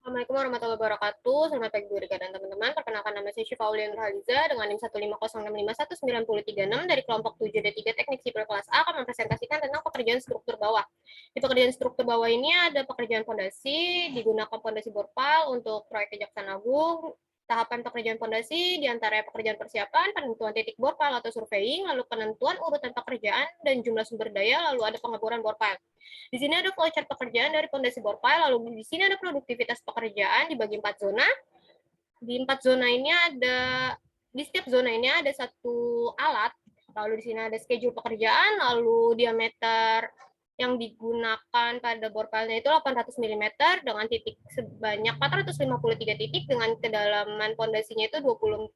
Assalamualaikum warahmatullahi wabarakatuh. Selamat pagi Bu Rika dan teman-teman. Perkenalkan nama saya Syifa Aulia Nurhaliza dengan NIM 15065199036 dari kelompok 7D3 Teknik Sipil kelas A akan mempresentasikan tentang pekerjaan struktur bawah. Di pekerjaan struktur bawah ini ada pekerjaan fondasi, digunakan fondasi borpal untuk proyek Kejaksaan Agung. Tahapan pekerjaan fondasi diantara pekerjaan persiapan, penentuan titik borpal atau surveying, lalu penentuan urutan pekerjaan dan jumlah sumber daya, lalu ada pengeboran borpal. Di sini ada flowchart pekerjaan dari fondasi borpal, lalu di sini ada produktivitas pekerjaan dibagi 4 zona. Di 4 zona ini ada, di setiap zona ini ada satu alat, lalu di sini ada schedule pekerjaan, lalu diameter yang digunakan pada borpalnya itu 800 mm dengan titik sebanyak 453 titik dengan kedalaman fondasinya itu 24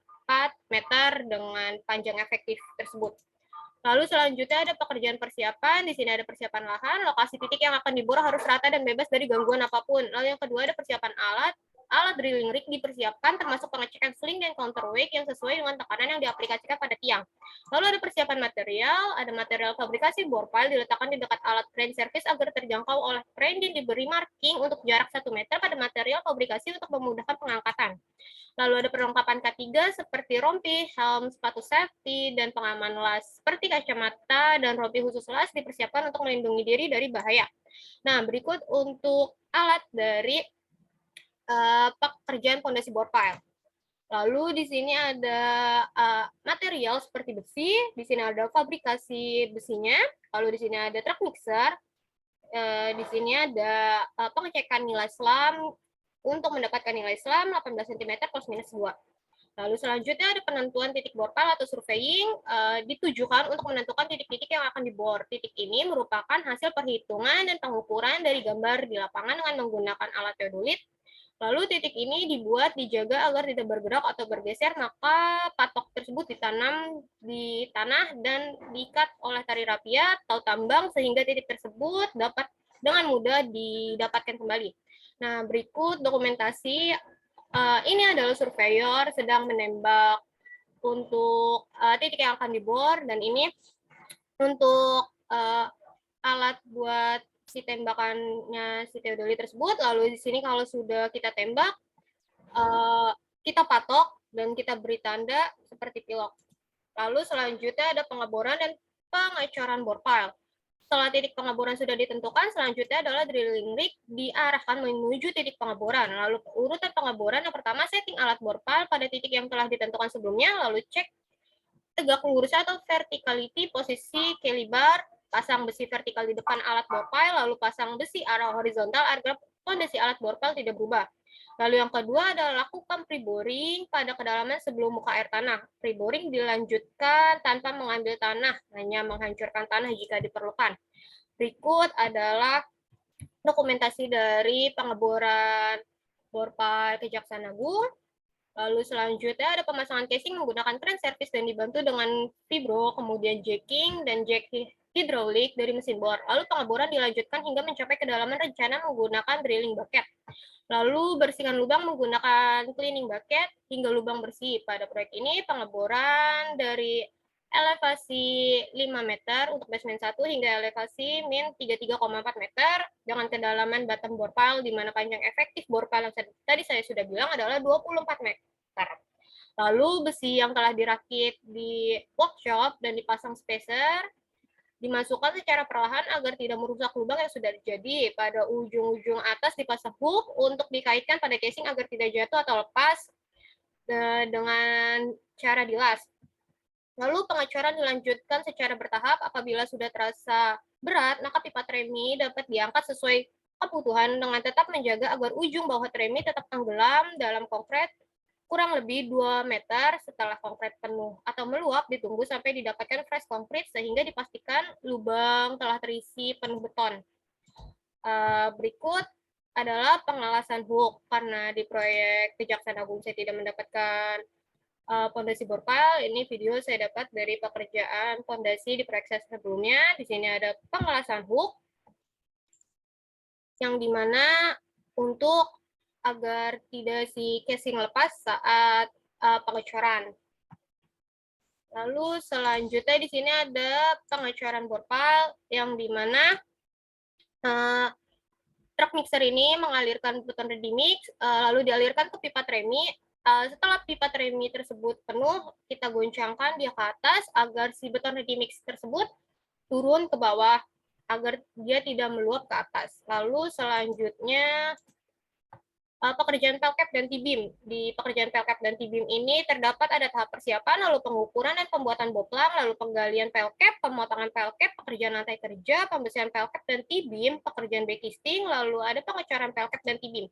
meter dengan panjang efektif tersebut. Lalu selanjutnya ada pekerjaan persiapan. Di sini ada persiapan lahan, lokasi titik yang akan dibor harus rata dan bebas dari gangguan apapun. Lalu yang kedua ada persiapan alat. Alat drilling rig dipersiapkan termasuk pengecekan sling dan counterweight yang sesuai dengan tekanan yang diaplikasikan pada tiang. Lalu ada persiapan material, ada material fabrikasi bore pile diletakkan di dekat alat crane service agar terjangkau oleh crane dan diberi marking untuk jarak 1 meter pada material fabrikasi untuk memudahkan pengangkatan. Lalu ada perlengkapan K3 seperti rompi, helm, sepatu safety, dan pengaman las seperti kacamata dan rompi khusus las dipersiapkan untuk melindungi diri dari bahaya. Nah, berikut untuk alat dari pekerjaan fondasi bore pile. Lalu di sini ada material seperti besi, di sini ada fabrikasi besinya, lalu di sini ada truk mixer, di sini ada pengecekan nilai SLAM untuk mendapatkan nilai SLAM 18 cm plus minus 2. Lalu selanjutnya ada penentuan titik borpal atau surveying ditujukan untuk menentukan titik-titik yang akan dibor. Titik ini merupakan hasil perhitungan dan pengukuran dari gambar di lapangan dengan menggunakan alat teodolit. Lalu titik ini dibuat dijaga agar tidak bergerak atau bergeser, maka patok tersebut ditanam di tanah dan diikat oleh tali rapia atau tambang sehingga titik tersebut dapat dengan mudah didapatkan kembali. Nah, berikut dokumentasi. Ini adalah surveyor sedang menembak untuk titik yang akan dibor, dan ini untuk alat buat si tembakannya si teodoli tersebut. Lalu di sini kalau sudah kita tembak, kita patok dan kita beri tanda seperti pilok. Lalu selanjutnya ada pengeboran dan pengecoran bore pile. Setelah titik pengeboran sudah ditentukan, selanjutnya adalah drilling rig diarahkan menuju titik pengeboran. Lalu urutan pengeboran yang pertama setting alat bore pile pada titik yang telah ditentukan sebelumnya, lalu cek tegak lurus atau verticality posisi kelibar, pasang besi vertikal di depan alat bore pile, lalu pasang besi arah horizontal agar kondisi alat bore pile tidak berubah. Lalu yang kedua adalah lakukan pre-boring pada kedalaman sebelum muka air tanah. Pre-boring dilanjutkan tanpa mengambil tanah, hanya menghancurkan tanah jika diperlukan. Berikut adalah dokumentasi dari pengeboran borpal Kejaksaan Agung. Lalu selanjutnya ada pemasangan casing menggunakan crane service dan dibantu dengan vibro, kemudian jacking dan jack hidrolik dari mesin bor. Lalu pengeboran dilanjutkan hingga mencapai kedalaman rencana menggunakan drilling bucket. Lalu bersihkan lubang menggunakan cleaning bucket hingga lubang bersih. Pada proyek ini pengeboran dari elevasi 5 meter untuk basement 1 hingga elevasi min 33,4 meter dengan kedalaman bottom bore pile di mana panjang efektif bore pile yang tadi saya sudah bilang adalah 24 meter. Lalu besi yang telah dirakit di workshop dan dipasang spacer dimasukkan secara perlahan agar tidak merusak lubang yang sudah terjadi. Pada ujung-ujung atas dipasang hook untuk dikaitkan pada casing agar tidak jatuh atau lepas dengan cara dilas. Lalu pengecoran dilanjutkan secara bertahap. Apabila sudah terasa berat, maka pipa tremi dapat diangkat sesuai kebutuhan dengan tetap menjaga agar ujung bawah tremi tetap tenggelam dalam konkret kurang lebih 2 meter. Setelah konkret penuh atau meluap, ditunggu sampai didapatkan fresh konkret sehingga dipastikan lubang telah terisi penuh beton. Berikut adalah pengelasan hook. Karena di proyek Kejaksaan Agung saya tidak mendapatkan fondasi bore pile, ini video saya dapat dari pekerjaan fondasi di proyek saya sebelumnya. Di sini ada pengelasan hook, yang dimana untuk agar tidak si casing lepas saat pengecoran. Lalu selanjutnya di sini ada pengecoran bore pile yang dimana truk mixer ini mengalirkan beton ready mix, lalu dialirkan ke pipa tremi. Setelah pipa tremi tersebut penuh, kita goncangkan dia ke atas agar si beton ready mix tersebut turun ke bawah agar dia tidak meluap ke atas. Lalu selanjutnya pekerjaan pelkap dan T-beam. Di pekerjaan pelkap dan T-beam ini terdapat ada tahap persiapan, lalu pengukuran dan pembuatan boplang, lalu penggalian pelkap, pemotongan pelkap, pekerjaan lantai kerja, pembersihan pelkap dan T-beam, pekerjaan backcasting, lalu ada pengecoran pelkap dan T-beam.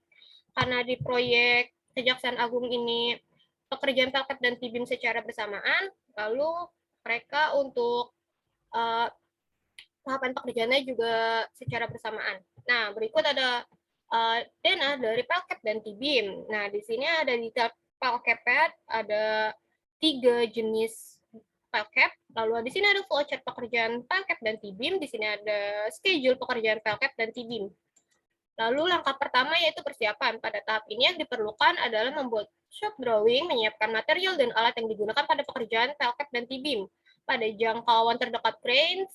Karena di proyek Kejaksaan Agung ini pekerjaan pelkap dan T-beam secara bersamaan, lalu mereka untuk tahapan pekerjaannya juga secara bersamaan. Nah, berikut ada dana dari pelkap dan T-beam. Nah, di sini ada detail pelkap, ada 3 jenis pelkap. Lalu di sini ada flowchart pekerjaan pelkap dan T-beam. Di sini ada schedule pekerjaan pelkap dan T-beam. Lalu langkah pertama yaitu persiapan. Pada tahap ini yang diperlukan adalah membuat shop drawing, menyiapkan material dan alat yang digunakan pada pekerjaan pelkap dan T-beam. Pada jangkauan terdekat crane,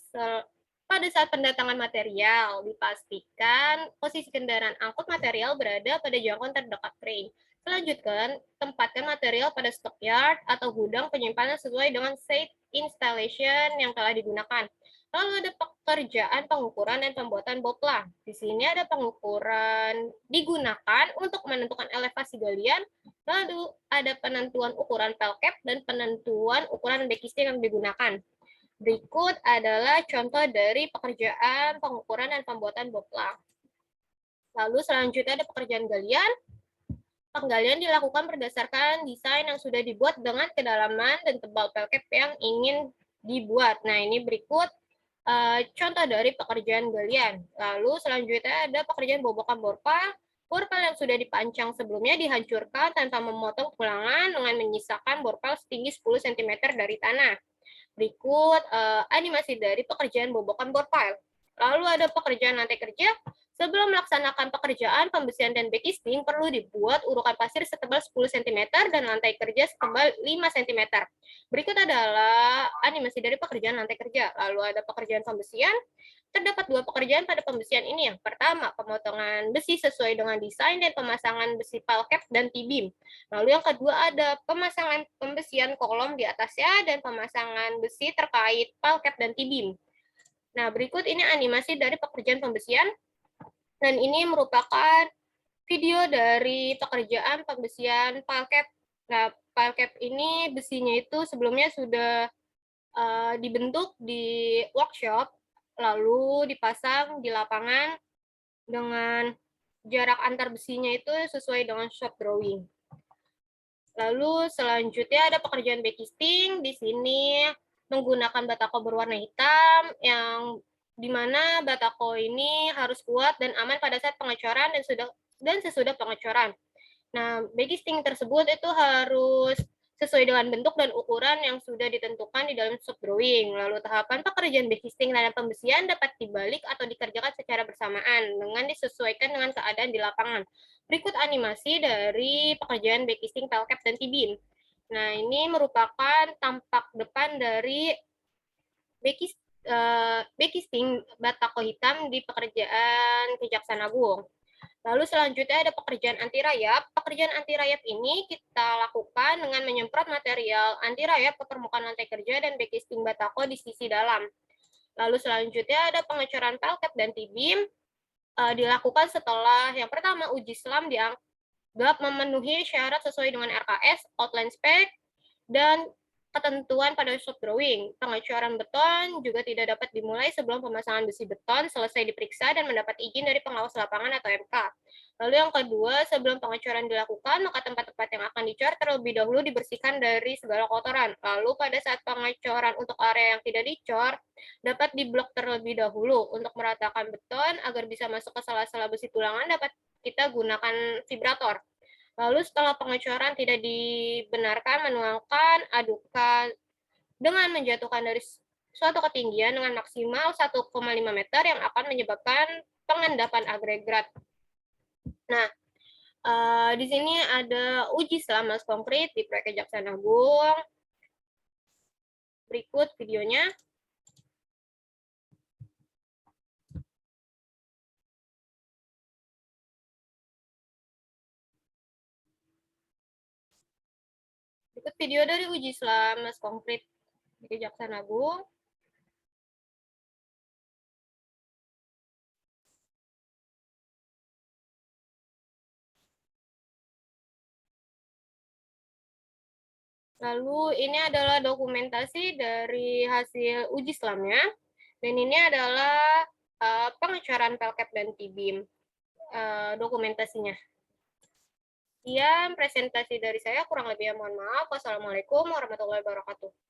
pada saat pendatangan material, dipastikan posisi kendaraan angkut material berada pada jangkauan terdekat crane. Selanjutnya, tempatkan material pada stockyard atau gudang penyimpanan sesuai dengan site installation yang telah digunakan. Lalu ada pekerjaan pengukuran dan pembuatan boplang. Di sini ada pengukuran digunakan untuk menentukan elevasi galian, lalu ada penentuan ukuran pelkap dan penentuan ukuran backcasting yang digunakan. Berikut adalah contoh dari pekerjaan pengukuran dan pembuatan boplang. Lalu selanjutnya ada pekerjaan galian. Penggalian dilakukan berdasarkan desain yang sudah dibuat dengan kedalaman dan tebal pelkap yang ingin dibuat. Nah, ini berikut contoh dari pekerjaan galian. Lalu selanjutnya ada pekerjaan bobokan borpal. Borpal yang sudah dipancang sebelumnya dihancurkan tanpa memotong tulangan dengan menyisakan borpal setinggi 10 cm dari tanah. Berikut animasi dari pekerjaan bobokan borpal. Lalu ada pekerjaan lantai kerja. Sebelum melaksanakan pekerjaan pembersihan dan backcasting, perlu dibuat urukan pasir setebal 10 cm dan lantai kerja setebal 5 cm. Berikut adalah animasi dari pekerjaan lantai kerja. Lalu ada pekerjaan pembersihan. Terdapat 2 pekerjaan pada pembersihan ini. Yang pertama, pemotongan besi sesuai dengan desain dan pemasangan besi pelkap dan T-beam. Lalu yang kedua ada pemasangan pembesian kolom di atasnya dan pemasangan besi terkait pelkap dan T-beam. Nah, berikut ini animasi dari pekerjaan pembesian. Dan ini merupakan video dari pekerjaan pembesian pelkap. Nah, pelkap ini besinya itu sebelumnya sudah dibentuk di workshop, lalu dipasang di lapangan dengan jarak antar besinya itu sesuai dengan shop drawing. Lalu selanjutnya ada pekerjaan backcasting. Di sini menggunakan batako berwarna hitam yang dimana batako ini harus kuat dan aman pada saat pengecoran dan sesudah pengecoran. Nah, backcasting tersebut itu harus sesuai dengan bentuk dan ukuran yang sudah ditentukan di dalam shop drawing. Lalu tahapan pekerjaan backcasting dan pembesian dapat dibalik atau dikerjakan secara bersamaan dengan disesuaikan dengan keadaan di lapangan. Berikut animasi dari pekerjaan backcasting pelkap dan T-beam. Nah, ini merupakan tampak depan dari backcasting batako hitam di pekerjaan Kejaksaan Agung. Lalu selanjutnya ada pekerjaan anti rayap. Pekerjaan anti rayap ini kita lakukan dengan menyemprot material anti rayap ke permukaan lantai kerja dan backcasting batako di sisi dalam. Lalu selanjutnya ada pengecoran pelkap dan T-beam. Dilakukan setelah yang pertama uji selam dianggap memenuhi syarat sesuai dengan RKS, outline spec, dan ketentuan pada shop drawing. Pengecoran beton juga tidak dapat dimulai sebelum pemasangan besi beton selesai diperiksa dan mendapat izin dari pengawas lapangan atau MK. Lalu yang kedua, sebelum pengecoran dilakukan, maka tempat-tempat yang akan dicor terlebih dahulu dibersihkan dari segala kotoran. Lalu pada saat pengecoran untuk area yang tidak dicor, dapat diblok terlebih dahulu. Untuk meratakan beton agar bisa masuk ke sela-sela besi tulangan, dapat kita gunakan vibrator. Lalu setelah pengecoran tidak dibenarkan menuangkan, adukan dengan menjatuhkan dari suatu ketinggian dengan maksimal 1,5 meter yang akan menyebabkan pengendapan agregat. Nah, di sini ada uji selam mas konkret di proyek Kejaksaan Agung. Berikut videonya. berikut video dari uji Islam Mas Konkret di Kejaksaan Agung. Lalu ini adalah dokumentasi dari hasil uji Islamnya. Dan ini adalah pengecoran Pelkep dan Tibim dokumentasinya. Sekian presentasi dari saya, kurang lebihnya mohon maaf. Wassalamualaikum warahmatullahi wabarakatuh.